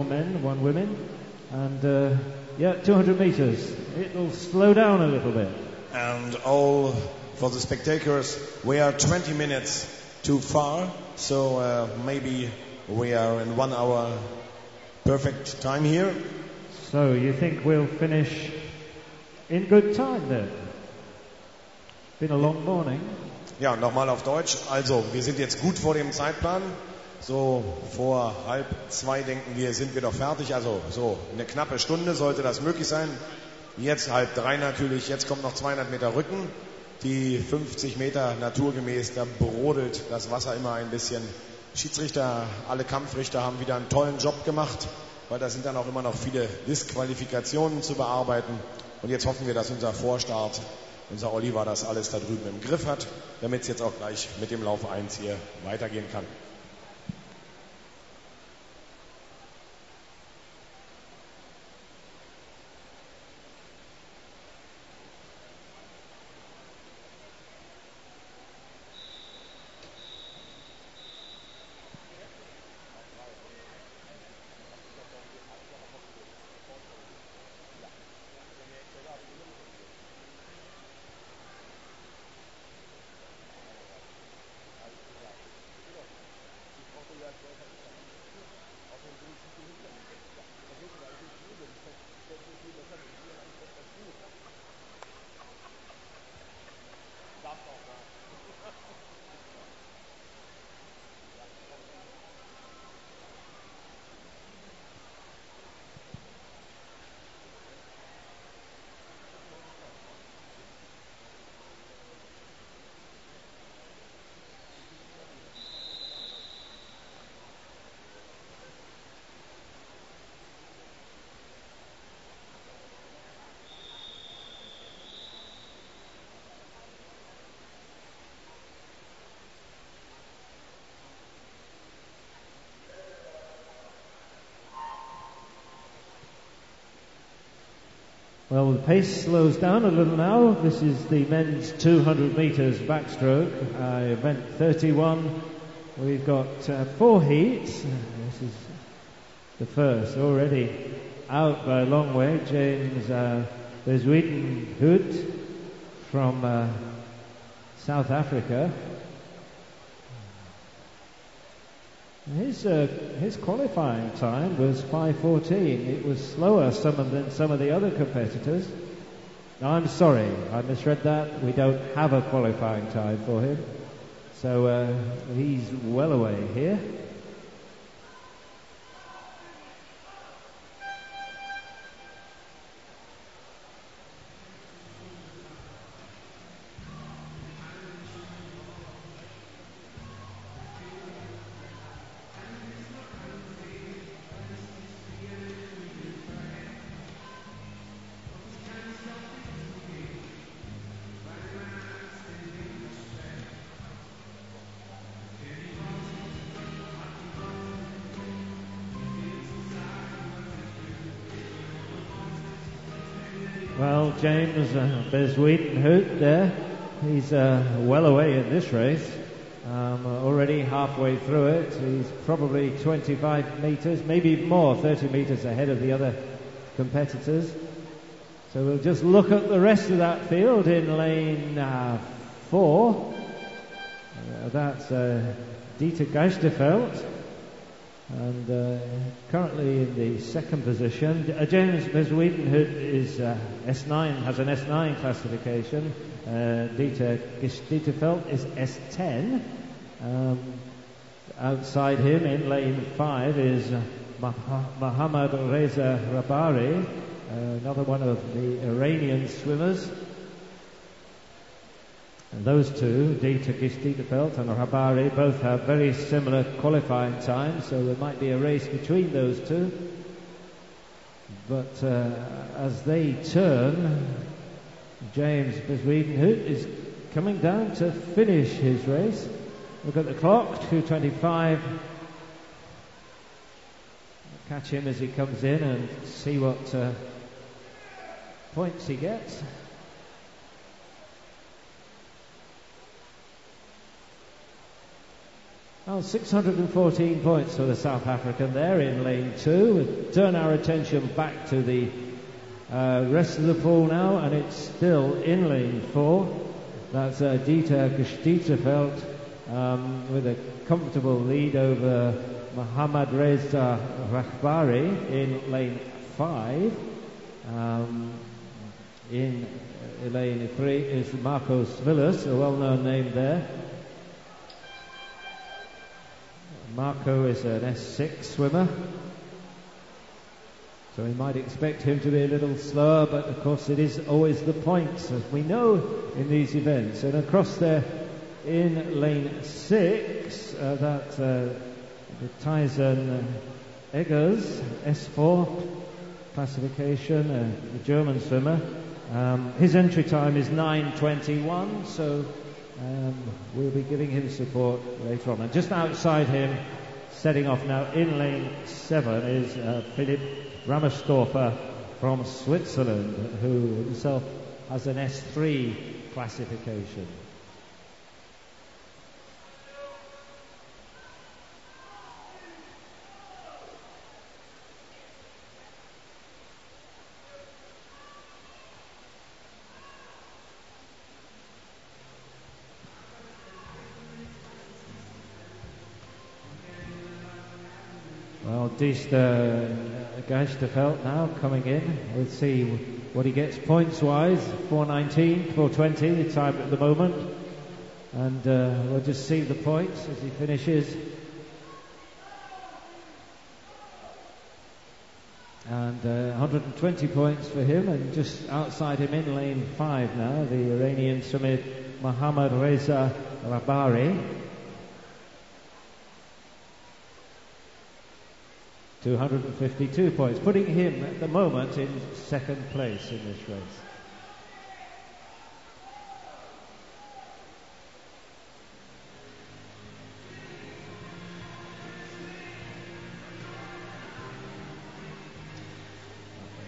men, 1 women, and yeah, 200 meters. It'll slow down a little bit. And all for the spectators, we are 20 minutes too far, so maybe we are in 1 hour perfect time here. So you think we'll finish in good time then? Been a long morning. Ja, nochmal auf Deutsch. Also, wir sind jetzt gut vor dem Zeitplan. So vor 1:30 denken wir, sind wir doch fertig. Also so eine knappe Stunde sollte das möglich sein. Jetzt 2:30 natürlich. Jetzt kommt noch 200 Meter Rücken. Die 50 Meter naturgemäß, da brodelt das Wasser immer ein bisschen. Schiedsrichter, alle Kampfrichter haben wieder einen tollen Job gemacht, weil da sind dann auch immer noch viele Disqualifikationen zu bearbeiten. Und jetzt hoffen wir, dass unser Vorstart, unser Oliver, das alles da drüben im Griff hat, damit es jetzt auch gleich mit dem Lauf 1 hier weitergehen kann. Well, the pace slows down a little now. This is the men's 200 meters backstroke, event 31. We've got 4 heats. This is the first, already out by a long way. James Bezuidenhout from South Africa. His qualifying time was 5:14. It was slower than some of the other competitors. I'm sorry, I misread that. We don't have a qualifying time for him. So he's well away here. Well, James Bezuidenhout there, he's well away in this race, already halfway through it. He's probably 25 metres, maybe more, 30 metres ahead of the other competitors. So we'll just look at the rest of that field in lane 4. That's Dieter Geisterfeld. And currently in the second position, James Bezuidenhout is S9, has an S9 classification. Dieter Geisterfeld is S10. Outside him in lane 5 is Mohammad Reza Rabari, another one of the Iranian swimmers. And those two, Dieter Geisterfeld and Rabari, both have very similar qualifying times, so there might be a race between those two. But as they turn, James Bezuidenhout is coming down to finish his race. Look at the clock, 2:25. Catch him as he comes in and see what points he gets. Well, 614 points for the South African there in lane 2. We'll turn our attention back to the rest of the pool now, and it's still in lane 4. That's Dieter Gestieterveld with a comfortable lead over Mohammad Reza Rahbari in lane 5. In lane 3 is Marcos Villas, a well-known name there. Marco is an S6 swimmer, so we might expect him to be a little slower, but of course it is always the points, as we know in these events. And across there in lane 6, that's the Tyson Eggers, S4 classification, the German swimmer. His entry time is 9:21, so we'll be giving him support later on. And just outside him, setting off now in lane 7, is Philipp Rammerstorfer from Switzerland, who himself has an S3 classification. Well, Geisterfeld now coming in. We'll see what he gets points-wise. 4:19, 4:20 the time at the moment. And we'll just see the points as he finishes. And 120 points for him. And just outside him in lane 5 now, the Iranian swimmer Mohammad Reza Rahbari. 252 points, putting him at the moment in second place in this race.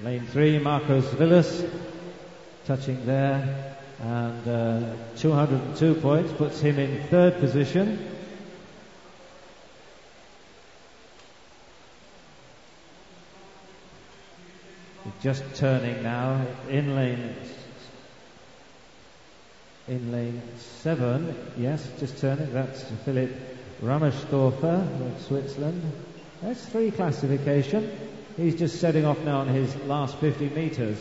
Lane 3, Marcos Villas touching there, and 202 points puts him in third position. Just turning now in lane 7. Yes, just turning. That's Philipp Rammerstorfer of Switzerland. That's 3 classification. He's just setting off now on his last 50 meters.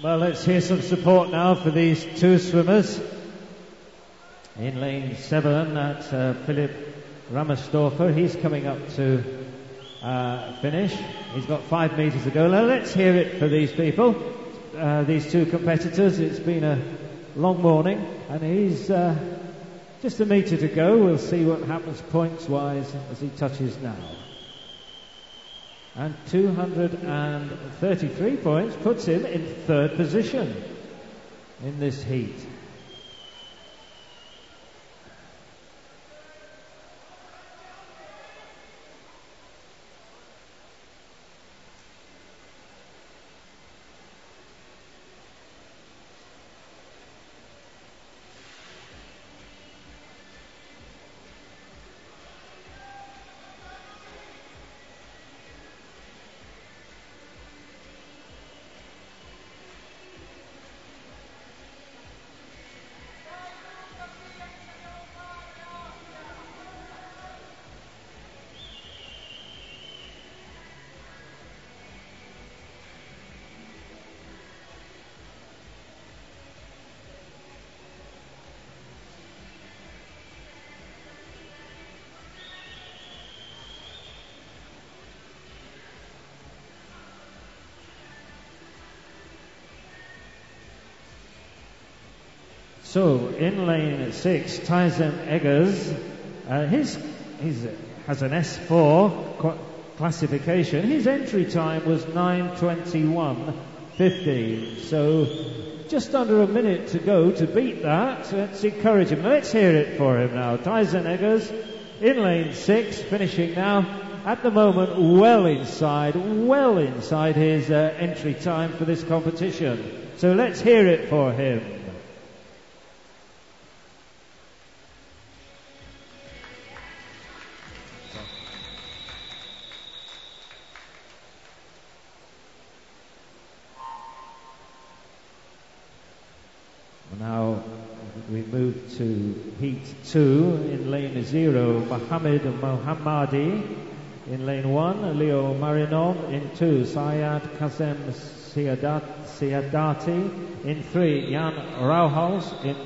Well, let's hear some support now for these 2 swimmers. In lane 7, that's Philipp Rammerstorfer. He's coming up to finish. He's got 5 meters to go. Now let's hear it for these people, these 2 competitors. It's been a long morning, and he's just a meter to go. We'll see what happens points-wise as he touches now. And 233 points puts him in third position in this heat. So in lane 6, Tyson Eggers, he's has an S4 classification. His entry time was 9:21.15. So just under a minute to go to beat that. Let's encourage him. Let's hear it for him now. Tyson Eggers in lane 6, finishing now at the moment well inside his entry time for this competition. So let's hear it for him. Now we move to heat 2 in lane 0, Mohammed Mohammadi. In lane 1, Leo Marinov. In 2, Syed Kazem Siadati. In 3, Jan Rauhaus. In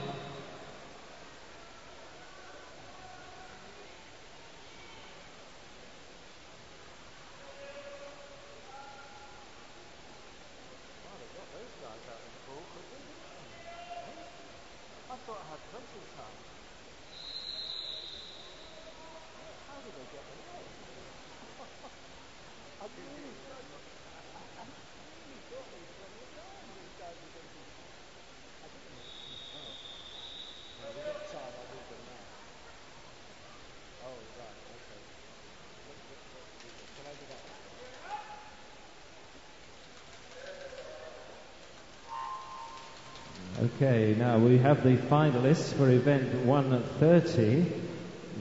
Okay, now we have the finalists for event 130,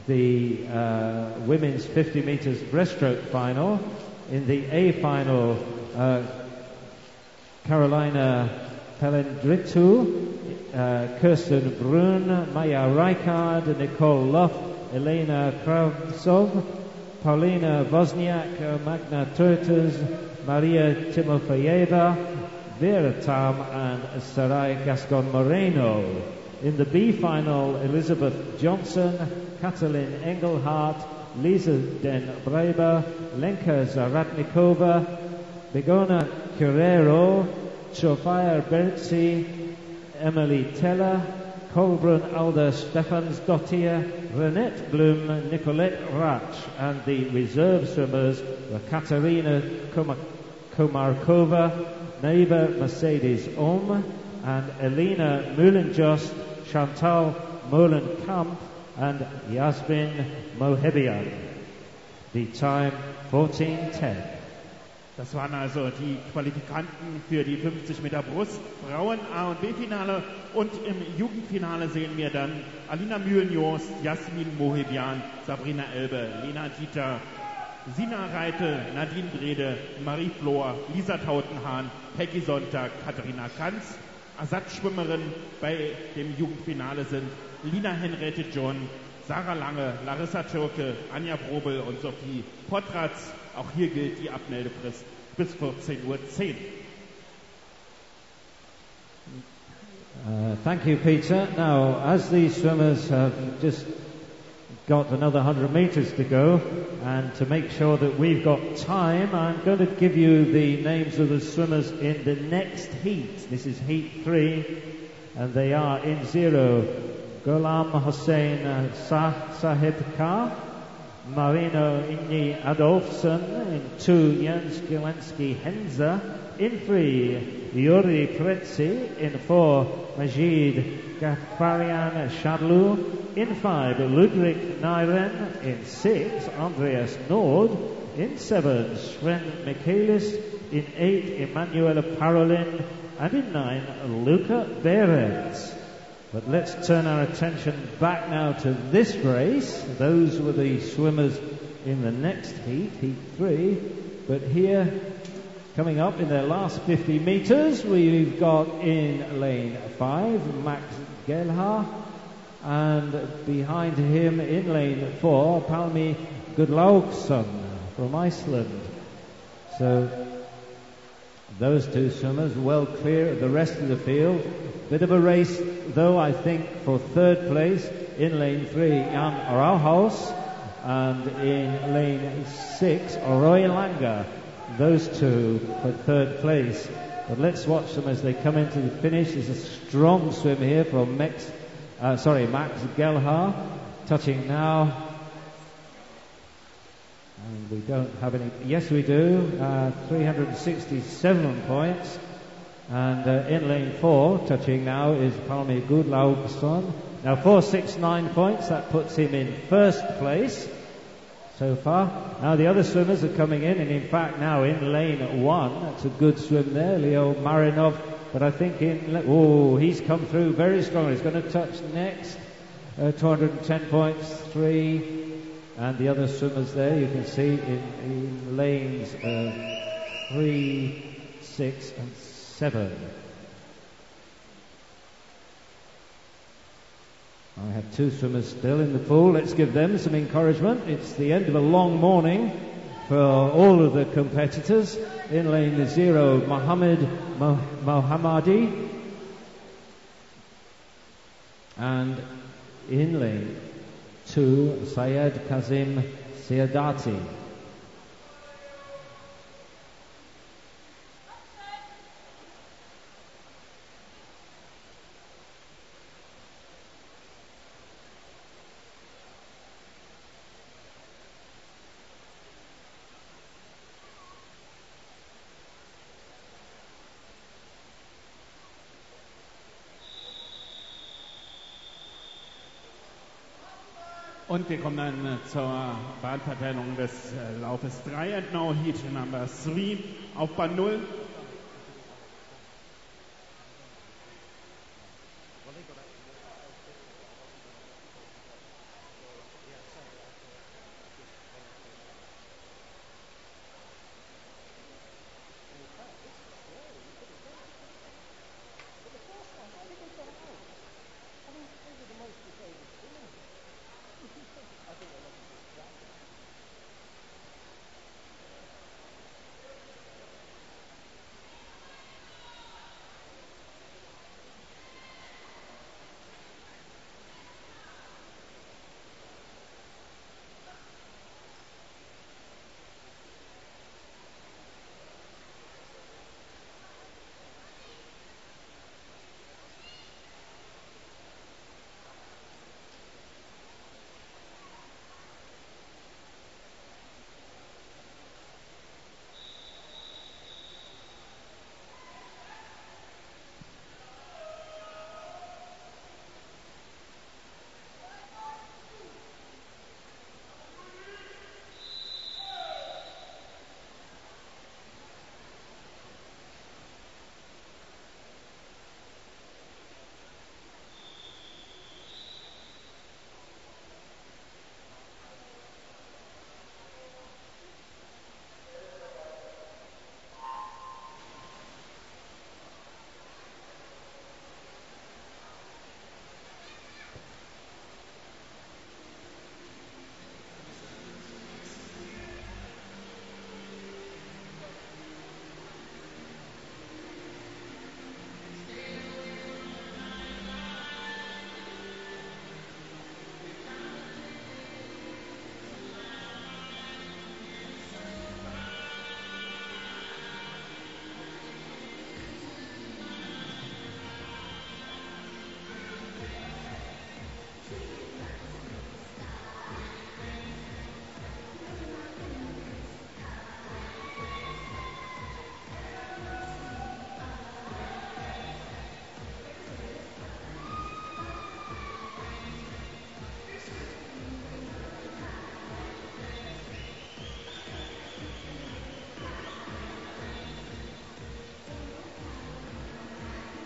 the women's 50 meters breaststroke final. In the A final, Carolina Pelendritu, Kirsten Brun, Maya Rijkaard, Nicole Luff, Elena Kravtsov, Paulina Wozniak, Magna Turters, Maria Timofeyeva, Vera Tam and Sarai Gascon Moreno. In the B final, Elizabeth Johnson, Katalin Engelhardt, Lisa Den Breiber, Lenka Zaratnikova, Begona Guerrero, Sofia Bertzi, Emily Teller, Kolbrun Alda Stefansdottir, Renette Blum, Nicolette Ratch, and the reserve swimmers were Katarina Komarkova, Neighbor Mercedes and Elena Mühlenjost, Chantal Molenkamp and Yasmin Mohebian. The time 14:10. Das waren also die Qualifikanten für die 50 Meter Brust, Frauen A- und B-Finale. Und im Jugendfinale sehen wir dann Alina Mühlenjost, Jasmin Mohebian, Sabrina Elbe, Lena Dieter, Sina Reite, Nadine Brede, Marie Flor, Lisa Tautenhahn, Peggy Sonntag, Katharina Kanz. Ersatzschwimmerinnen bei dem Jugendfinale sind Lina Henriette John, Sarah Lange, Larissa Türke, Anja Probel und Sophie Potratz. Auch hier gilt die Abmeldefrist bis 14:10 Uhr. Thank you, Peter. Now, as these swimmers have just got another 100 meters to go, and to make sure that we've got time, I'm going to give you the names of the swimmers in the next heat. This is heat 3, and they are in 0, Ghulam Hossein Sahib Kar, Marino Inni Adolfsson. In 2, Jens Gilensky Henza. In 3, Yuri Pretzi. In 4, Majid Gafarian Shadlu. In 5, Ludwig Nyren. In 6, Andreas Nord. In 7, Sven Michaelis. In 8, Emanuela Parolin. And in 9, Luca Behrens. But let's turn our attention back now to this race. Those were the swimmers in the next heat, heat 3. But here, coming up in their last 50 meters, we've got in lane 5, Max Gelha. And behind him in lane 4, Palmi Gudlaugsson from Iceland. So those two swimmers well clear of the rest of the field. Bit of a race, though, I think, for third place. In lane 3, Jan Rauhaus. And in lane 6, Roy Langer. Those two for third place. But let's watch them as they come into the finish. There's a strong swim here from Max Gelhar, touching now. And we don't have any. Yes, we do. 367 points. And in lane 4, touching now, is Palmi Gudlaugsson. Now 469 points. That puts him in first place so far. Now the other swimmers are coming in, and in fact now in lane 1, that's a good swim there, Leo Marinov. But I think he's come through very strongly. He's going to touch next. 210 points, 3. And the other swimmers there, you can see in lanes 3, 6 and 7. I have 2 swimmers still in the pool. Let's give them some encouragement. It's the end of a long morning for all of the competitors. In lane 0, Mohammed Mohammadi. And in lane 2, Syed Kazim Siadati. Und wir kommen dann zur Bahnverteilung des Laufes 3 and now Heat Number 3 auf Bahn 0.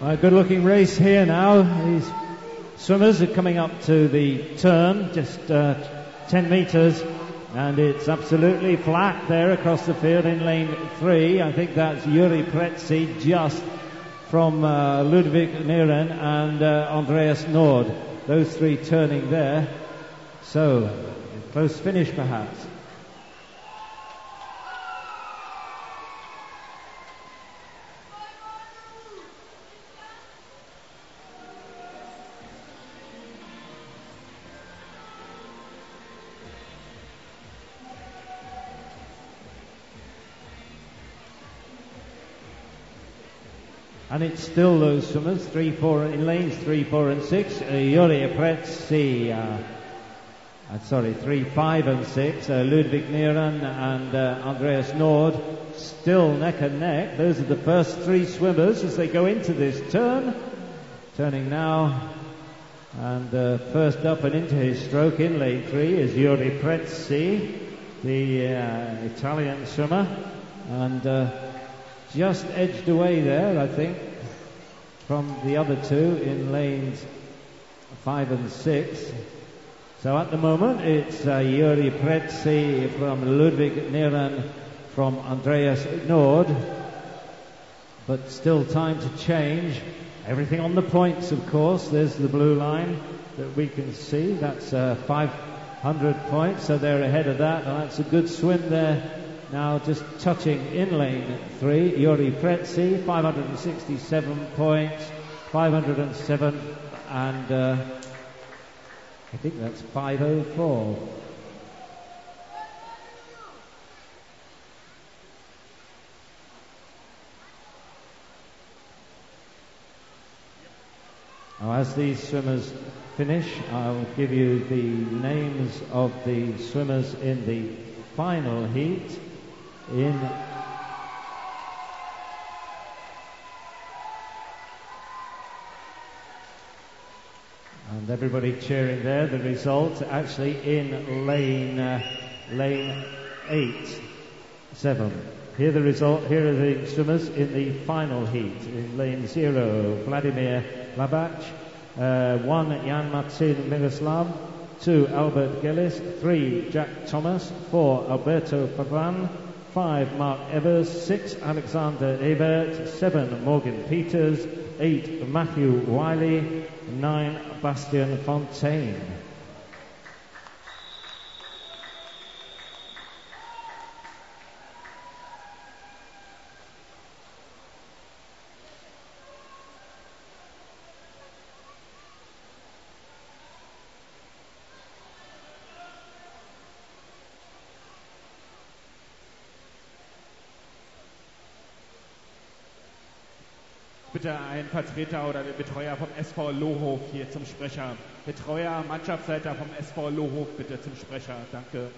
A good-looking race here now. These swimmers are coming up to the turn, just 10 metres, and it's absolutely flat there across the field in lane 3. I think that's Yuri Pretzi just from Ludwig Nieren and Andreas Nord. Those 3 turning there. So, a close finish perhaps. And it's still those swimmers, 3-4 in lanes 3, 4 and 6. Juri Pretzi, 3, 5 and 6. Ludwig Nieran and Andreas Nord still neck and neck. Those are the first three swimmers as they go into this turn. Turning now, and first up and into his stroke in lane 3 is Juri Pretzi, the Italian swimmer, and just edged away there, I think, from the other two in lanes 5 and 6. So at the moment it's Juri Pretzi from Ludwig Nieran from Andreas Nord, but still time to change. Everything on the points, of course. There's the blue line that we can see. That's 500 points, so they're ahead of that, and that's a good swim there. Now just touching in lane 3, Juri Pretzi, 567 points, 507, and I think that's 504. Now, as these swimmers finish, I'll give you the names of the swimmers in the final heat. And everybody cheering there. The result actually in lane 8, 7. Here the result. Here are the swimmers in the final heat. In lane 0, Vladimir Labach, 1, Jan-Marcin Miroslav, 2, Albert Gellis, 3, Jack Thomas, 4, Alberto Pavan, 5, Mark Evers, 6, Alexander Ebert, 7, Morgan Peters, 8, Matthew Wiley, 9, Bastian Fontaine. Bitte ein Vertreter oder der Betreuer vom SV Lohof hier zum Sprecher. Betreuer, Mannschaftsleiter vom SV Lohof bitte zum Sprecher. Danke.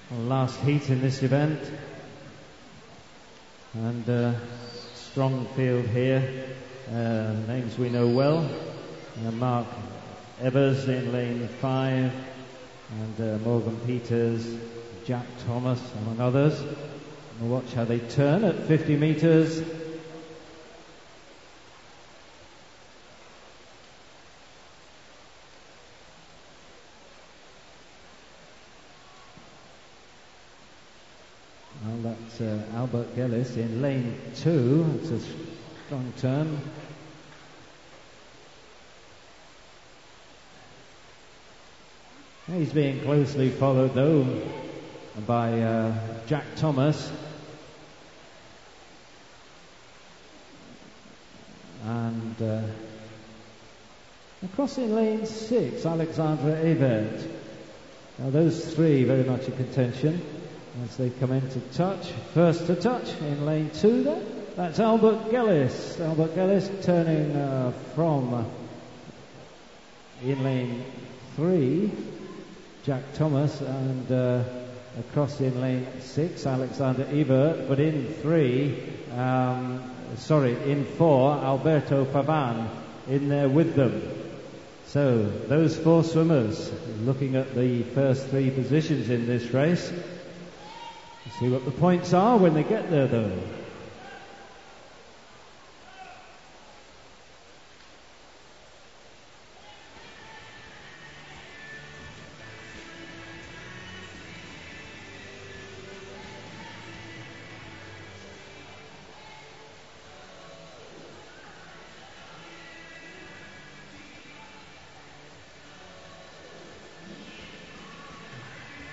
Last heat in this event, and strong field here, names we know well, Mark Evers in lane 5, and Morgan Peters, Jack Thomas among others. We'll watch how they turn at 50 metres. Well, that's Albert Gellis in lane 2. It's a strong turn. He's being closely followed though by Jack Thomas. And across in lane 6, Alexandra Ebert. Now those three very much in contention as they come into touch. First to touch in lane 2 there. That's Albert Gellis. Albert Gellis turning from in lane 3, Jack Thomas, and across in lane 6, Alexander Ebert, but in 4, Alberto Pavan. in there with them. So those 4 swimmers looking at the first 3 positions in this race. We'll see what the points are when they get there though.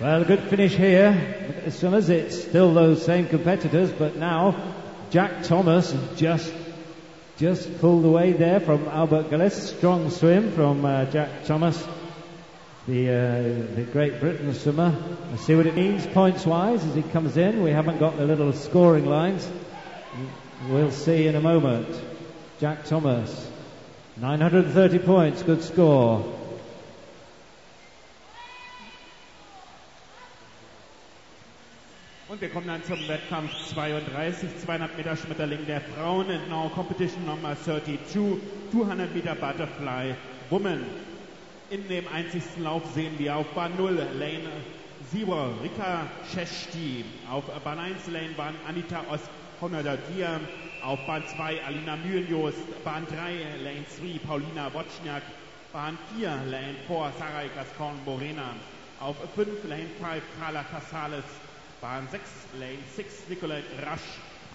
Well, a good finish here. Look at the swimmers. It's still those same competitors, but now Jack Thomas just pulled away there from Albert Gillis. Strong swim from Jack Thomas, the Great Britain swimmer. Let's see what it means points-wise as he comes in. We haven't got the little scoring lines. We'll see in a moment. Jack Thomas, 930 points, good score. Und wir kommen dann zum Wettkampf 32, 200 Meter Schmetterling der Frauen. And now competition number 32, 200 Meter Butterfly Women. In dem einzigsten Lauf sehen wir auf Bahn 0 Lane 7 Rika Szeszty. Auf Bahn 1 Lane 1 Anita Oskonodadia. Auf Bahn 2 Alina Mühlenjost. Bahn 3 Lane 3 Paulina Wozniak. Bahn 4 Lane 4 Sarai Gascon-Morena. Auf 5 Lane 5 Carla Casales. Bahn 6, Lane 6, Nicolette Rasch.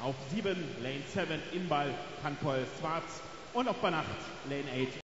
Auf 7, Lane 7, Inbal Panpol Schwarz. Und auf Bahn 8, Lane 8,